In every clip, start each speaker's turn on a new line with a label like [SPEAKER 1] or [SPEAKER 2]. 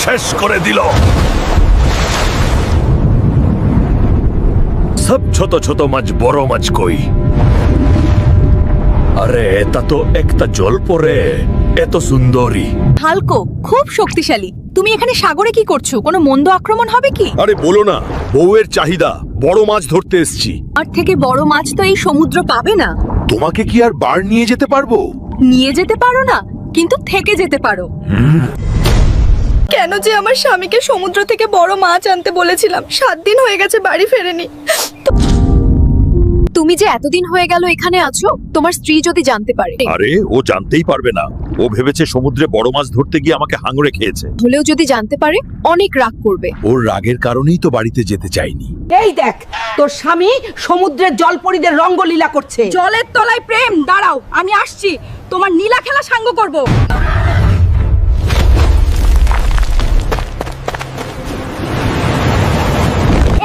[SPEAKER 1] শেষ করে দিল। সব ছোট ছোট মাছ বড় মাছ কই? আরে এটা তো একটা জল পরে এত সুন্দরী।
[SPEAKER 2] হালকো খুব শক্তিশালী। তুমি এখানে সাগরে কি করছো? কোনো মন্দ আক্রমণ হবে কি?
[SPEAKER 1] আরে বলো না, বউয়ের চাহিদা, বড় মাছ ধরতে এসেছি।
[SPEAKER 2] আর থেকে বড় মাছ তো এই সমুদ্র পাবে না।
[SPEAKER 1] তোমাকে কি আর বার নিয়ে যেতে পারবো?
[SPEAKER 2] নিয়ে যেতে পারো না, কিন্তু থেকে যেতে পারো। কেন যে আমার স্বামীকে সমুদ্র থেকে বড় মাছ আনতে বলেছিলাম, 7 দিন হয়ে গেছে বাড়ি ফেরেনি। তুমি যে এতদিন হয়ে গেল এখানে আছো, তোমার স্ত্রী যদি জানতে পারে।
[SPEAKER 1] আরে ও জানতেই পারবে না। ও ভেবেছে সমুদ্রে বড় মাছ ধরতে গিয়ে আমাকে হাঙড়ে খেয়েছে।
[SPEAKER 2] হলেও যদি জানতে পারে অনেক রাগ করবে।
[SPEAKER 1] ওর রাগের কারণেই তো বাড়িতে যেতে চাইনি।
[SPEAKER 3] এই দেখ, তোর স্বামী সমুদ্রের জলপরীদের রঙ্গলীলা করছে।
[SPEAKER 2] জলের তলায় প্রেম। দাঁড়াও, আমি আসছি, তোমার নীলা খেলা সাঙ্গ করব।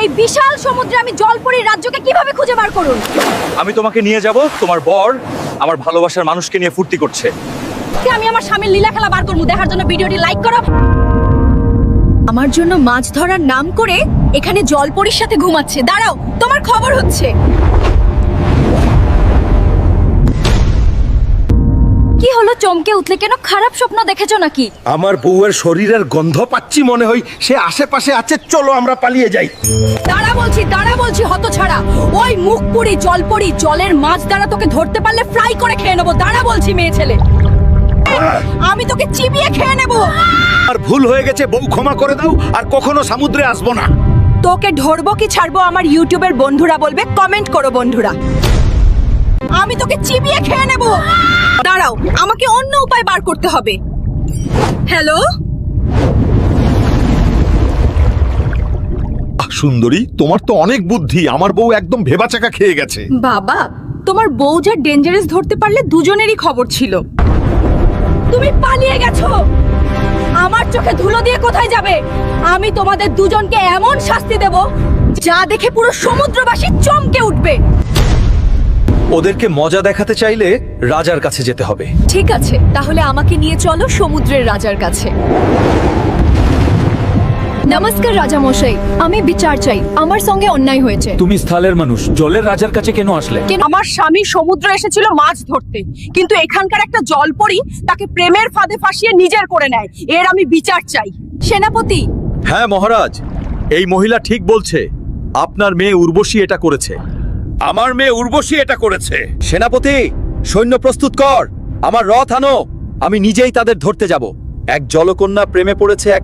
[SPEAKER 2] এই বিশাল সমুদ্রে আমি জলপরীর রাজ্যকে কিভাবে খুঁজে বার করুন?
[SPEAKER 4] আমি তোমাকে নিয়ে যাব। তোমার বর আমার ভালোবাসার মানুষকে নিয়ে ফুর্তি করছে।
[SPEAKER 2] আমি আমার স্বামীর লীলা খেলা বার করবো। দেখার জন্য ভিডিওটি লাইক করো। আমার জন্য মাছ ধরার নাম করে এখানে জলপরীর সাথে ঘুমাচ্ছে। দাঁড়াও, তোমার খবর হচ্ছে। কি হলো, চমকে উঠলে কেন? খারাপ স্বপ্ন দেখেছো নাকি?
[SPEAKER 5] আমার বউয়ের শরীরের গন্ধ পাচ্ছি, মনে হয় সে আশেপাশে আছে। চলো আমরা পালিয়ে যাই।
[SPEAKER 2] দাঁড়া বলছি হতছাড়া। ওই মুখপুরি জলপরি জলের মাছ দ্বারা তোকে ধরতে পারলে ফ্রাই করে খেয়ে নেবো। দাঁড়া বলছি মেয়ে ছেলে, আমি তোকে চিবিয়ে খেয়ে নেবো।
[SPEAKER 5] আর ভুল হয়ে গেছে, বউ ক্ষমা করে দাও, আর কখনো সমুদ্রে আসবো না।
[SPEAKER 2] তোকে ধরবো কি ছাড়বো আমার ইউটিউবের বন্ধুরা বলবে। কমেন্ট করো বন্ধুরা। আমি তোকে চিবিয়ে খেয়ে নেব। দাঁড়াও, আমাকে অন্য উপায় বার করতে হবে। হ্যালো
[SPEAKER 1] সুন্দরী, তোমার তো অনেক বুদ্ধি। আমার বউ একদম ভেবাচাকা খেয়ে গেছে।
[SPEAKER 2] বাবা, তোমার বউ যা ডেঞ্জারাস ধরতে পারলে দুজনেরই খবর ছিল। তুমি পালিয়ে গেছো। আমার চোখে ধুলো দিয়ে কোথায় যাবে? আমি তোমাদের দুজনকে এমন শাস্তি দেব যা দেখে পুরো সমুদ্রবাসী চমকে উঠবে।
[SPEAKER 4] ওদেরকে মজা দেখাতে চাইলে রাজার কাছে যেতে হবে।
[SPEAKER 2] ঠিক আছে, তাহলে আমাকে নিয়ে চলো সমুদ্রের রাজার কাছে। নমস্কার রাজা মশাই, আমি বিচার চাই। আমার সঙ্গে অন্যায় হয়েছে।
[SPEAKER 6] তুমি স্থলের মানুষ, জলের রাজার কাছে কেন আসলে?
[SPEAKER 2] আমার স্বামী সমুদ্রে এসেছিল মাছ ধরতে, কিন্তু এখানকার একটা জলপরী তাকে প্রেমের ফাঁদে ফাঁসিয়ে নিজের করে নেয়। এর আমি বিচার চাই। সেনাপতি।
[SPEAKER 4] হ্যাঁ মহারাজ, এই মহিলা ঠিক বলছে। আপনার মেয়ে উর্বশী এটা করেছে।
[SPEAKER 1] আমার মেয়ে উর্বশী এটা করেছে।
[SPEAKER 4] সেনাপতি, সৈন্য প্রস্তুত কর। আমার রথ আনো, আমি নিজেই তাদের ধরতে যাব। এক জলকন্যা প্রেমে পড়েছে এক